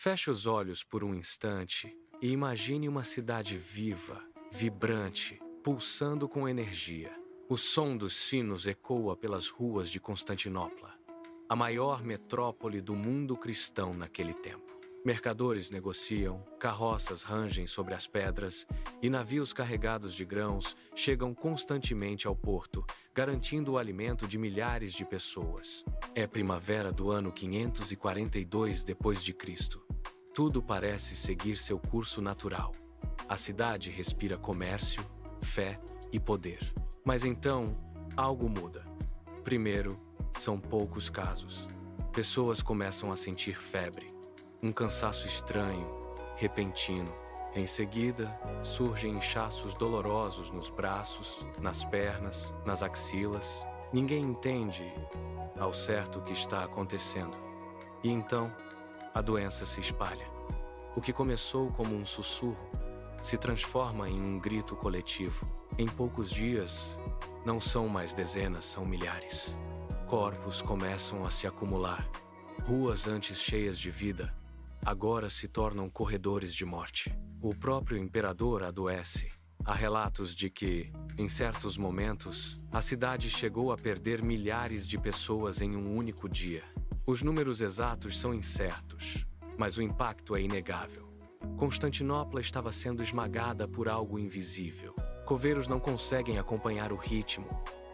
Feche os olhos por um instante e imagine uma cidade viva, vibrante, pulsando com energia. O som dos sinos ecoa pelas ruas de Constantinopla, a maior metrópole do mundo cristão naquele tempo. Mercadores negociam, carroças rangem sobre as pedras e navios carregados de grãos chegam constantemente ao porto, garantindo o alimento de milhares de pessoas. É primavera do ano 542 d.C. Tudo parece seguir seu curso natural. A cidade respira comércio, fé e poder. Mas então, algo muda. Primeiro, são poucos casos. Pessoas começam a sentir febre. Um cansaço estranho, repentino. Em seguida, surgem inchaços dolorosos nos braços, nas pernas, nas axilas. Ninguém entende ao certo o que está acontecendo. E então, a doença se espalha. O que começou como um sussurro se transforma em um grito coletivo. Em poucos dias, não são mais dezenas, são milhares. Corpos começam a se acumular. Ruas antes cheias de vida, agora se tornam corredores de morte. O próprio imperador adoece. Há relatos de que, em certos momentos, a cidade chegou a perder milhares de pessoas em um único dia. Os números exatos são incertos, mas o impacto é inegável. Constantinopla estava sendo esmagada por algo invisível. Coveiros não conseguem acompanhar o ritmo.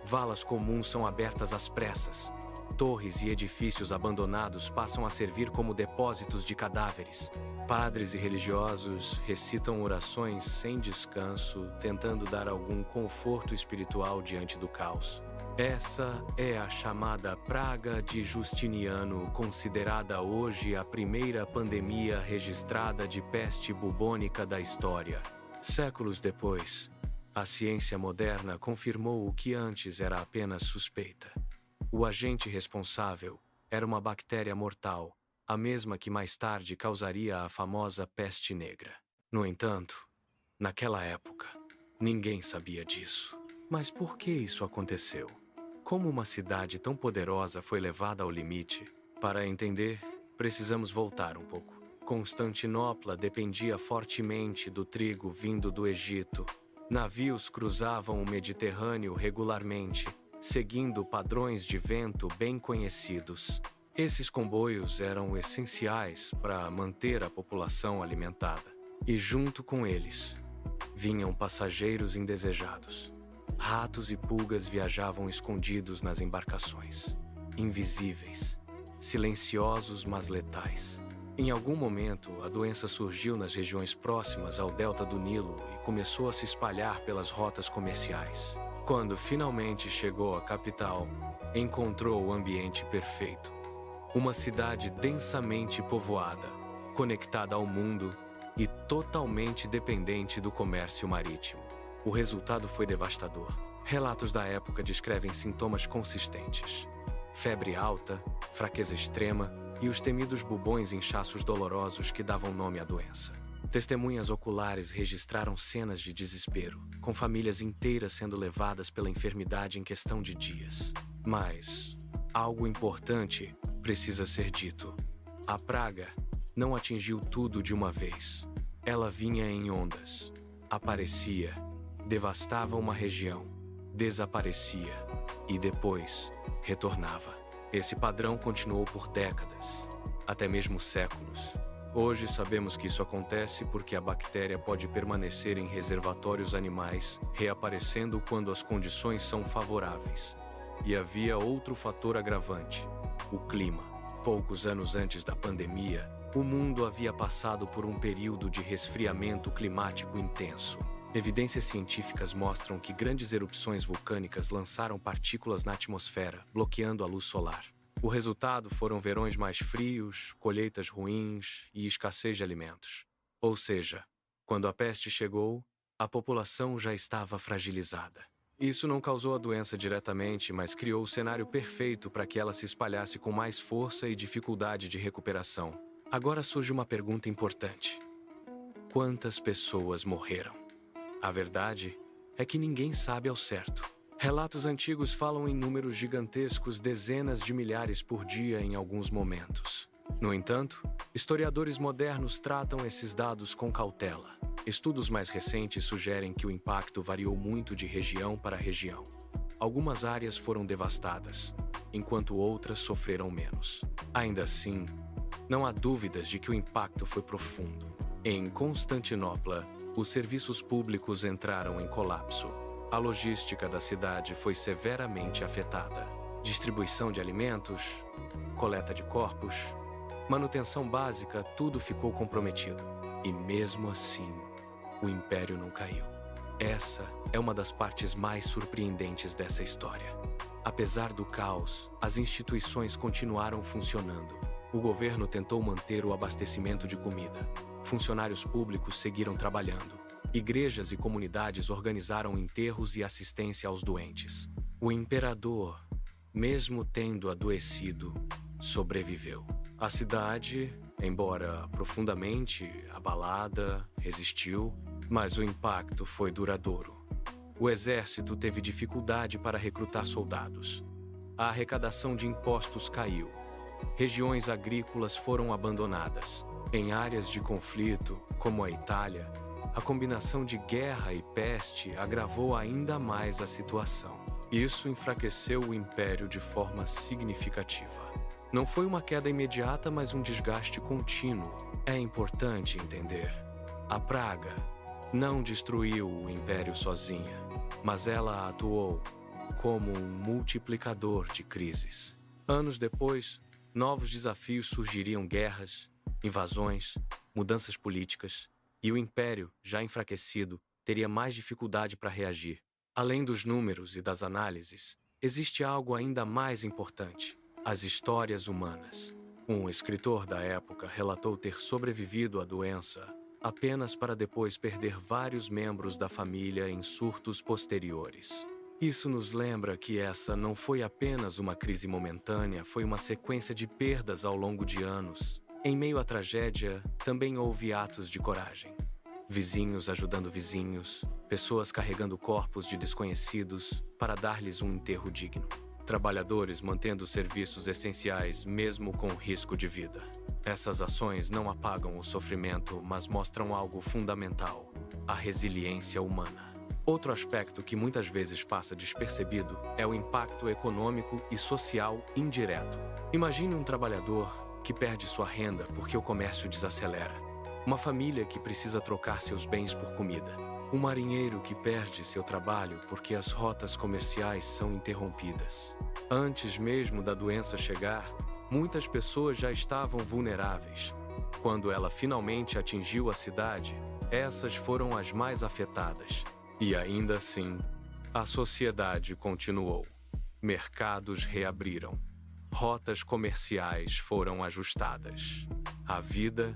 Valas comuns são abertas às pressas. Torres e edifícios abandonados passam a servir como depósitos de cadáveres. Padres e religiosos recitam orações sem descanso, tentando dar algum conforto espiritual diante do caos. Essa é a chamada Praga de Justiniano, considerada hoje a primeira pandemia registrada de peste bubônica da história. Séculos depois, a ciência moderna confirmou o que antes era apenas suspeita. O agente responsável era uma bactéria mortal, a mesma que mais tarde causaria a famosa peste negra. No entanto, naquela época, ninguém sabia disso. Mas por que isso aconteceu? Como uma cidade tão poderosa foi levada ao limite? Para entender, precisamos voltar um pouco. Constantinopla dependia fortemente do trigo vindo do Egito. Navios cruzavam o Mediterrâneo regularmente, seguindo padrões de vento bem conhecidos. Esses comboios eram essenciais para manter a população alimentada. E junto com eles, vinham passageiros indesejados. Ratos e pulgas viajavam escondidos nas embarcações. Invisíveis, silenciosos mas letais. Em algum momento, a doença surgiu nas regiões próximas ao delta do Nilo e começou a se espalhar pelas rotas comerciais. Quando finalmente chegou à capital, encontrou o ambiente perfeito. Uma cidade densamente povoada, conectada ao mundo e totalmente dependente do comércio marítimo. O resultado foi devastador. Relatos da época descrevem sintomas consistentes: febre alta, fraqueza extrema e os temidos bubões inchaços dolorosos que davam nome à doença. Testemunhas oculares registraram cenas de desespero, com famílias inteiras sendo levadas pela enfermidade em questão de dias. Mas algo importante precisa ser dito. A praga não atingiu tudo de uma vez. Ela vinha em ondas. Aparecia, devastava uma região, desaparecia e depois retornava. Esse padrão continuou por décadas, até mesmo séculos. Hoje sabemos que isso acontece porque a bactéria pode permanecer em reservatórios animais, reaparecendo quando as condições são favoráveis. E havia outro fator agravante: o clima. Poucos anos antes da pandemia, o mundo havia passado por um período de resfriamento climático intenso. Evidências científicas mostram que grandes erupções vulcânicas lançaram partículas na atmosfera, bloqueando a luz solar. O resultado foram verões mais frios, colheitas ruins e escassez de alimentos. Ou seja, quando a peste chegou, a população já estava fragilizada. Isso não causou a doença diretamente, mas criou o cenário perfeito para que ela se espalhasse com mais força e dificuldade de recuperação. Agora surge uma pergunta importante: quantas pessoas morreram? A verdade é que ninguém sabe ao certo. Relatos antigos falam em números gigantescos, dezenas de milhares por dia em alguns momentos. No entanto, Historiadores modernos tratam esses dados com cautela. Estudos mais recentes sugerem que o impacto variou muito de região para região. Algumas áreas foram devastadas, enquanto outras sofreram menos. Ainda assim, não há dúvidas de que o impacto foi profundo. Em Constantinopla, os serviços públicos entraram em colapso. A logística da cidade foi severamente afetada. Distribuição de alimentos, coleta de corpos, manutenção básica, tudo ficou comprometido. E mesmo assim, o império não caiu. Essa é uma das partes mais surpreendentes dessa história. Apesar do caos, as instituições continuaram funcionando. O governo tentou manter o abastecimento de comida. Funcionários públicos seguiram trabalhando. Igrejas e comunidades organizaram enterros e assistência aos doentes. O imperador, mesmo tendo adoecido, sobreviveu. A cidade, embora profundamente abalada, resistiu, mas o impacto foi duradouro. O exército teve dificuldade para recrutar soldados. A arrecadação de impostos caiu. Regiões agrícolas foram abandonadas. Em áreas de conflito, como a Itália, a combinação de guerra e peste agravou ainda mais a situação. Isso enfraqueceu o império de forma significativa. Não foi uma queda imediata, mas um desgaste contínuo. É importante entender. A praga não destruiu o império sozinha, mas ela atuou como um multiplicador de crises. Anos depois, novos desafios surgiriam: guerras, invasões, mudanças políticas, e o império, já enfraquecido, teria mais dificuldade para reagir. Além dos números e das análises, existe algo ainda mais importante: as histórias humanas. Um escritor da época relatou ter sobrevivido à doença apenas para depois perder vários membros da família em surtos posteriores. Isso nos lembra que essa não foi apenas uma crise momentânea, foi uma sequência de perdas ao longo de anos. Em meio à tragédia, também houve atos de coragem. Vizinhos ajudando vizinhos, pessoas carregando corpos de desconhecidos para dar-lhes um enterro digno. Trabalhadores mantendo serviços essenciais mesmo com risco de vida. Essas ações não apagam o sofrimento, mas mostram algo fundamental: a resiliência humana. Outro aspecto que muitas vezes passa despercebido é o impacto econômico e social indireto. Imagine um trabalhador que perde sua renda porque o comércio desacelera. Uma família que precisa trocar seus bens por comida. Um marinheiro que perde seu trabalho porque as rotas comerciais são interrompidas. Antes mesmo da doença chegar, muitas pessoas já estavam vulneráveis. Quando ela finalmente atingiu a cidade, essas foram as mais afetadas. E ainda assim, a sociedade continuou. Mercados reabriram. Rotas comerciais foram ajustadas. A vida,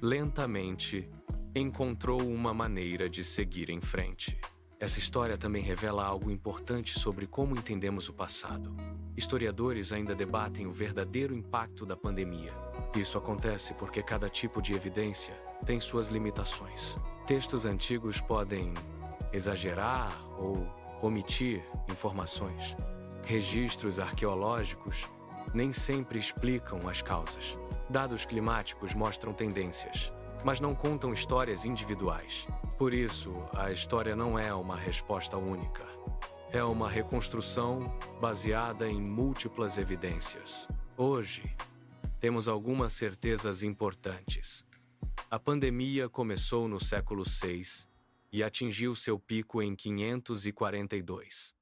lentamente, encontrou uma maneira de seguir em frente. Essa história também revela algo importante sobre como entendemos o passado. Historiadores ainda debatem o verdadeiro impacto da pandemia. Isso acontece porque cada tipo de evidência tem suas limitações. Textos antigos podem exagerar ou omitir informações. Registros arqueológicos nem sempre explicam as causas. Dados climáticos mostram tendências, mas não contam histórias individuais. Por isso, a história não é uma resposta única. É uma reconstrução baseada em múltiplas evidências. Hoje, temos algumas certezas importantes. A pandemia começou no século VI e atingiu seu pico em 542.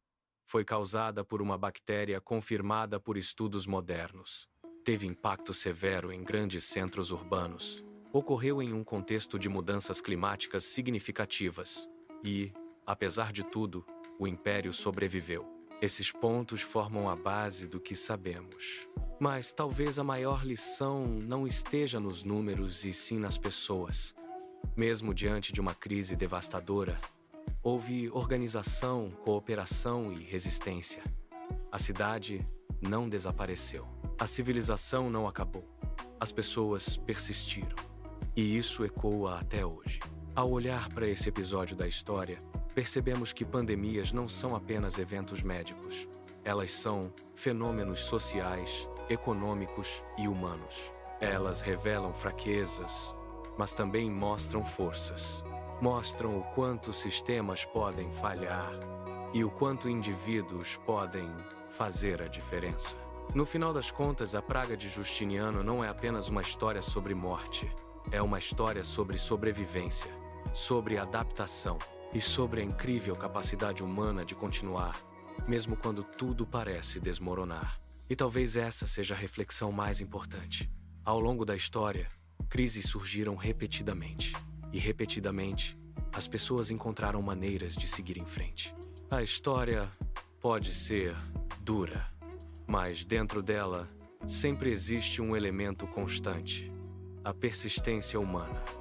Foi causada por uma bactéria confirmada por estudos modernos. Teve impacto severo em grandes centros urbanos. Ocorreu em um contexto de mudanças climáticas significativas e, apesar de tudo, o império sobreviveu. Esses pontos formam a base do que sabemos. Mas talvez a maior lição não esteja nos números e sim nas pessoas. Mesmo diante de uma crise devastadora, houve organização, cooperação e resistência. A cidade não desapareceu. A civilização não acabou. As pessoas persistiram. E isso ecoa até hoje. Ao olhar para esse episódio da história, percebemos que pandemias não são apenas eventos médicos. Elas são fenômenos sociais, econômicos e humanos. Elas revelam fraquezas, mas também mostram forças. Mostram o quanto sistemas podem falhar e o quanto indivíduos podem fazer a diferença. No final das contas, a praga de Justiniano não é apenas uma história sobre morte. É uma história sobre sobrevivência, sobre adaptação e sobre a incrível capacidade humana de continuar, mesmo quando tudo parece desmoronar. E talvez essa seja a reflexão mais importante. Ao longo da história, crises surgiram repetidamente. E repetidamente, as pessoas encontraram maneiras de seguir em frente. A história pode ser dura, mas dentro dela sempre existe um elemento constante: a persistência humana.